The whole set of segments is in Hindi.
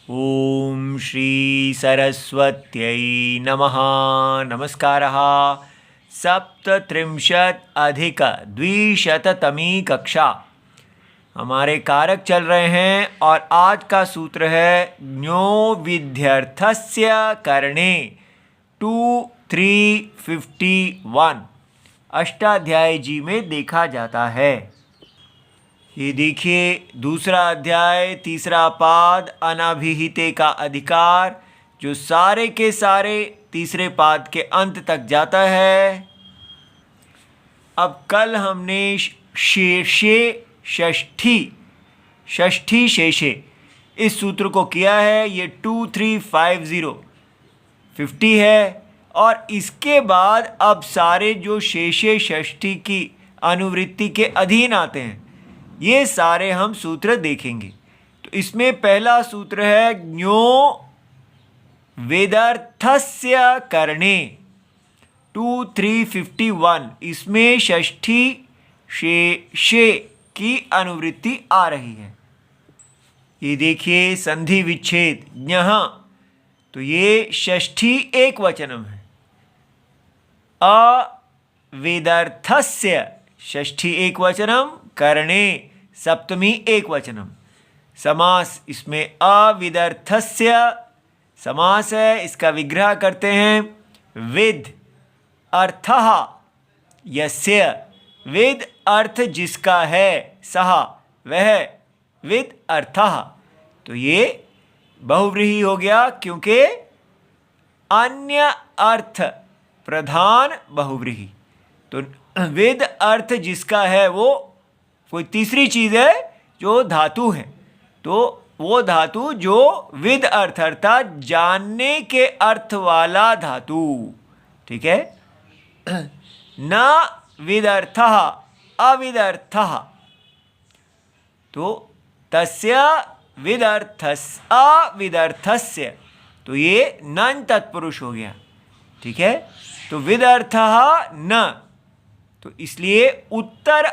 ओम श्री सरस्वत्यै नमः। नमस्कारः। सप्तत्रिंशदधिकद्विशततमी कक्षा हमारे कारक चल रहे हैं और आज का सूत्र है ज्ञो विध्यर्थस्य करणे 2351 अष्टाध्यायी जी में देखा जाता है। ये देखिए दूसरा अध्याय तीसरा पाद अनाभिहिते का अधिकार जो सारे के सारे तीसरे पाद के अंत तक जाता है। अब कल हमने शेषे षष्ठी शेषे इस सूत्र को किया है। ये 2350 है और इसके बाद अब सारे जो शेषे षष्ठी की अनुवृत्ति के अधीन आते हैं ये सारे हम सूत्र देखेंगे। तो इसमें पहला सूत्र है ज्ञो वेदार्थस्य करणे 2351। इसमें षष्ठी शेषे की अनुवृत्ति आ रही है। ये देखिए संधि विच्छेद ज्ञः, तो ये षष्ठी एक वचनम है। अवेदार्थस्य षष्ठी एक वचनम, करणे सप्तमी एक वचनम। समास इसमें अविदर्थस्य समास है, इसका विग्रह करते हैं विद अर्थः यस्य। विद अर्थ जिसका है, सह वह, विद अर्थः। तो ये बहुव्रीहि हो गया क्योंकि अन्य अर्थ प्रधान बहुव्रीहि। तो विद अर्थ जिसका है वो कोई तीसरी चीज़ है जो धातु है, तो वो धातु जो विद अर्थ अर्थात जानने के अर्थ वाला धातु, ठीक है। न विदर्थः अविदर्थः, तो तस्य अविदर्थस्य, तो ये नन तत्पुरुष हो गया, ठीक है। तो विदर्थः न, तो इसलिए उत्तर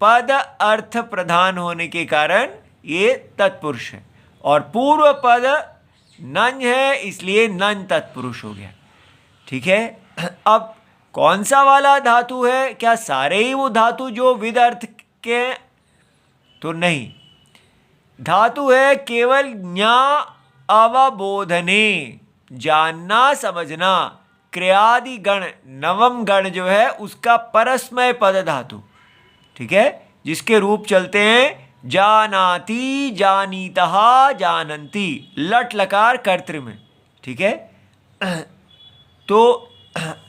पद अर्थ प्रधान होने के कारण ये तत्पुरुष है और पूर्व पद नन है इसलिए नन तत्पुरुष हो गया, ठीक है। अब कौन सा वाला धातु है? क्या सारे ही वो धातु जो विद अर्थ के? तो नहीं, धातु है केवल ज्ञा अवबोधने, जानना समझना। क्रियादि गण नवम गण जो है उसका परस्मय पद धातु, ठीक है, जिसके रूप चलते हैं जानाति जानीतः जानन्ति, लट लकार कर्तृ में, ठीक है। तो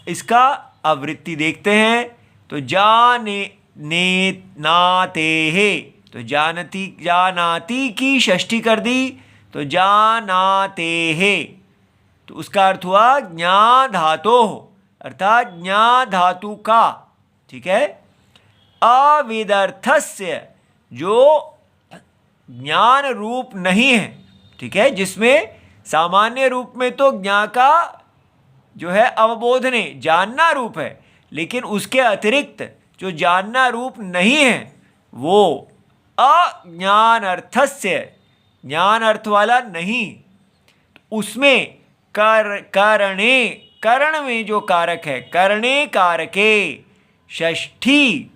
इसका आवृत्ति देखते हैं। तो जाने ने नाते है, तो जानती जानाति की षष्ठी कर दी तो जानाते है, तो उसका अर्थ हुआ ज्ञा धातो, अर्थात ज्ञा धातु का, ठीक है। अविदर्थस्य जो ज्ञान रूप नहीं है, ठीक है, जिसमें सामान्य रूप में तो ज्ञा का जो है अवबोधने जानना रूप है, लेकिन उसके अतिरिक्त जो जानना रूप नहीं है वो अज्ञान अर्थस्य, ज्ञान अर्थ वाला नहीं, उसमें करणे, करण में जो कारक है, करणे कारके षष्ठी।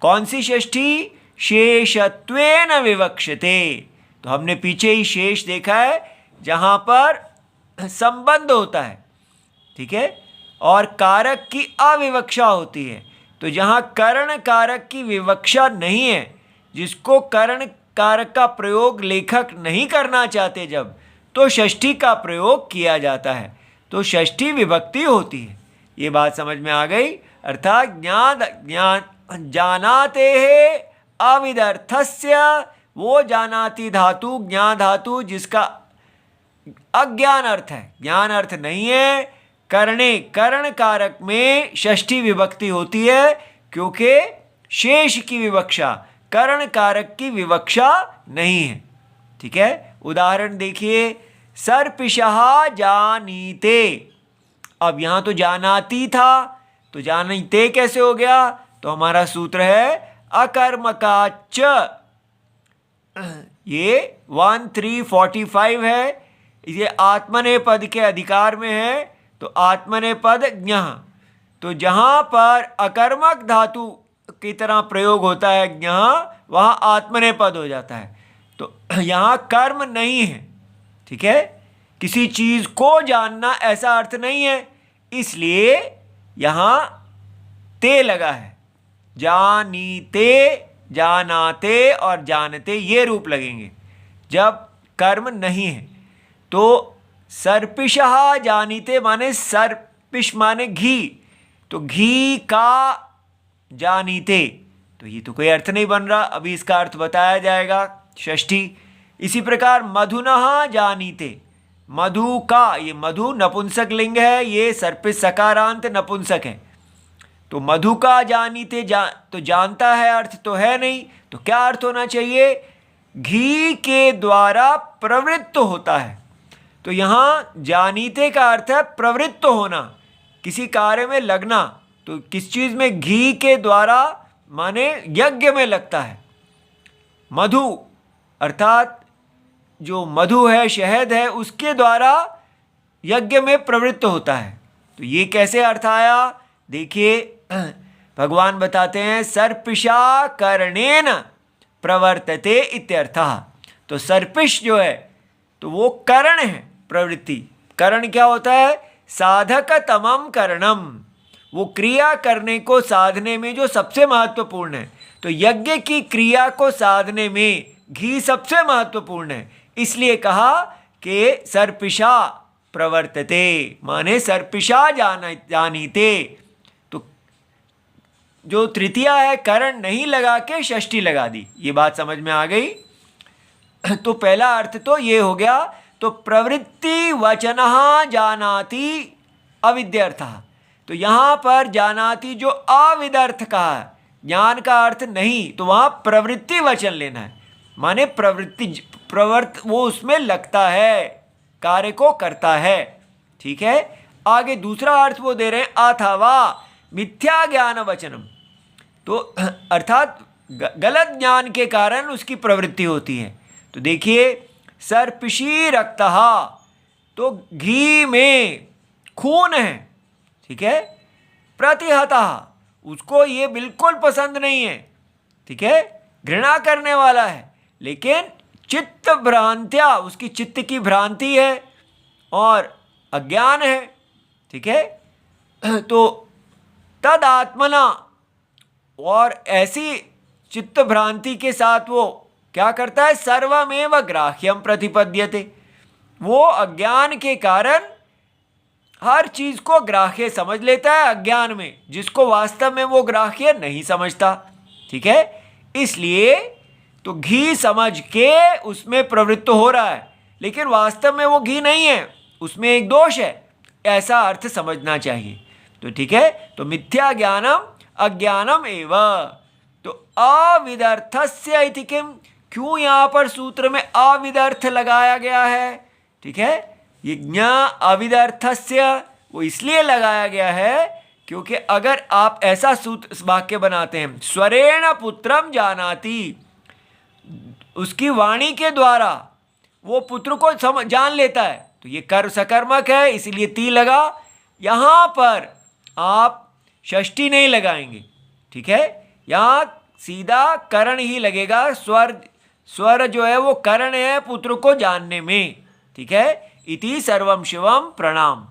कौन सी षष्ठी? शेषत्वेन विवक्षते। तो हमने पीछे ही शेष देखा है जहां पर संबंध होता है, ठीक है, और कारक की अविवक्षा होती है। तो जहां करण कारक की विवक्षा नहीं है, जिसको करण कारक का प्रयोग लेखक नहीं करना चाहते जब, तो षष्ठी का प्रयोग किया जाता है, तो षष्ठी विभक्ति होती है। ये बात समझ में आ गई। अर्थात ज्ञान जानाते है अविदर्थस्य, वो जानाति धातु ज्ञान धातु जिसका अज्ञान अर्थ है, ज्ञान अर्थ नहीं है। करणे करण कारक में षष्ठी विभक्ति होती है क्योंकि शेष की विवक्षा, करण कारक की विवक्षा नहीं है, ठीक है। उदाहरण देखिए, सर्पिषः जानीते। अब यहां तो जानाति था, तो जानीते कैसे हो गया? तो हमारा सूत्र है अकर्मकाच ये 1345 है, ये आत्मनेपद के अधिकार में है। तो आत्मनेपद ज्ञः, तो जहाँ पर अकर्मक धातु की तरह प्रयोग होता है ज्ञः, वहाँ आत्मनेपद हो जाता है। तो यहाँ कर्म नहीं है, ठीक है, किसी चीज़ को जानना ऐसा अर्थ नहीं है, इसलिए यहाँ ते लगा है। जानीते, जानाते और जानते ये रूप लगेंगे जब कर्म नहीं है। तो सर्पिषः जानीते माने सर्पिष माने घी, तो घी का जानीते, तो ये तो कोई अर्थ नहीं बन रहा, अभी इसका अर्थ बताया जाएगा षष्ठी। इसी प्रकार मधुनः जानीते, मधु का, ये मधु नपुंसक लिंग है, ये सर्पिष सकारांत नपुंसक है। तो मधु का जानीते तो जानता है अर्थ तो है नहीं, तो क्या अर्थ होना चाहिए? घी के द्वारा प्रवृत्त होता है। तो यहाँ जानीते का अर्थ है प्रवृत्त होना, किसी कार्य में लगना। तो किस चीज़ में? घी के द्वारा माने यज्ञ में लगता है। मधु अर्थात जो मधु है, शहद है, उसके द्वारा यज्ञ में प्रवृत्त होता है। तो ये कैसे अर्थ आया? देखिए भगवान बताते हैं सर्पिषा कर्णेन प्रवर्तते इत्यर्थः। तो सर्पिष जो है तो वो करण है, प्रवृत्ति। करण क्या होता है? साधकतमम करणम, वो क्रिया करने को साधने में जो सबसे महत्वपूर्ण है। तो यज्ञ की क्रिया को साधने में घी सबसे महत्वपूर्ण है, इसलिए कहा कि सर्पिषा प्रवर्तते माने सर्पिषा जानीते। तो जो तृतीया है करण नहीं लगा के षष्ठी लगा दी, ये बात समझ में आ गई। तो पहला अर्थ तो ये हो गया। तो प्रवृत्ति वचनः जानाति अविद्यर्थः, तो यहाँ पर जानाति जो अविदर्थ कहा है, ज्ञान का अर्थ नहीं, तो वहाँ प्रवृत्ति वचन लेना है, माने प्रवृत्त वो उसमें लगता है, कार्य को करता है। ठीक है, आगे दूसरा अर्थ वो दे रहे हैं अथवा मिथ्या ज्ञान वचनम, तो अर्थात गलत ज्ञान के कारण उसकी प्रवृत्ति होती है। तो देखिए सर्पिषी रक्तः, तो घी में खून है, ठीक है, प्रतिहतः, उसको ये बिल्कुल पसंद नहीं है, ठीक है, घृणा करने वाला है, लेकिन चित्त भ्रांत्या, उसकी चित्त की भ्रांति है और अज्ञान है, ठीक है। तो तद आत्मना, और ऐसी चित्त भ्रांति के साथ वो क्या करता है? सर्वमेव ग्राह्यम प्रतिपद्यते, वो अज्ञान के कारण हर चीज को ग्राह्य समझ लेता है अज्ञान में, जिसको वास्तव में वो ग्राह्य नहीं समझता। ठीक है, इसलिए तो घी समझ के उसमें प्रवृत्त हो रहा है, लेकिन वास्तव में वो घी नहीं है, उसमें एक दोष है, ऐसा अर्थ समझना चाहिए। तो ठीक है, तो मिथ्या ज्ञानम अज्ञानम एव, तो अविदर्थस्य इति किम, क्यों यहाँ पर सूत्र में अविदर्थ लगाया गया है? ठीक है, ये ज्ञा अविदर्थस्य वो इसलिए लगाया गया है क्योंकि अगर आप ऐसा सूत्र वाक्य बनाते हैं, स्वरेण पुत्रम जानाति, उसकी वाणी के द्वारा वो पुत्र को जान लेता है, तो ये कर सकर्मक है, इसलिए ती लगा। यहाँ पर आप षष्ठी नहीं लगाएंगे, ठीक है, यहाँ सीधा करण ही लगेगा। स्वर जो है वो करण है पुत्र को जानने में। ठीक है, इति सर्वम शिवम प्रणाम।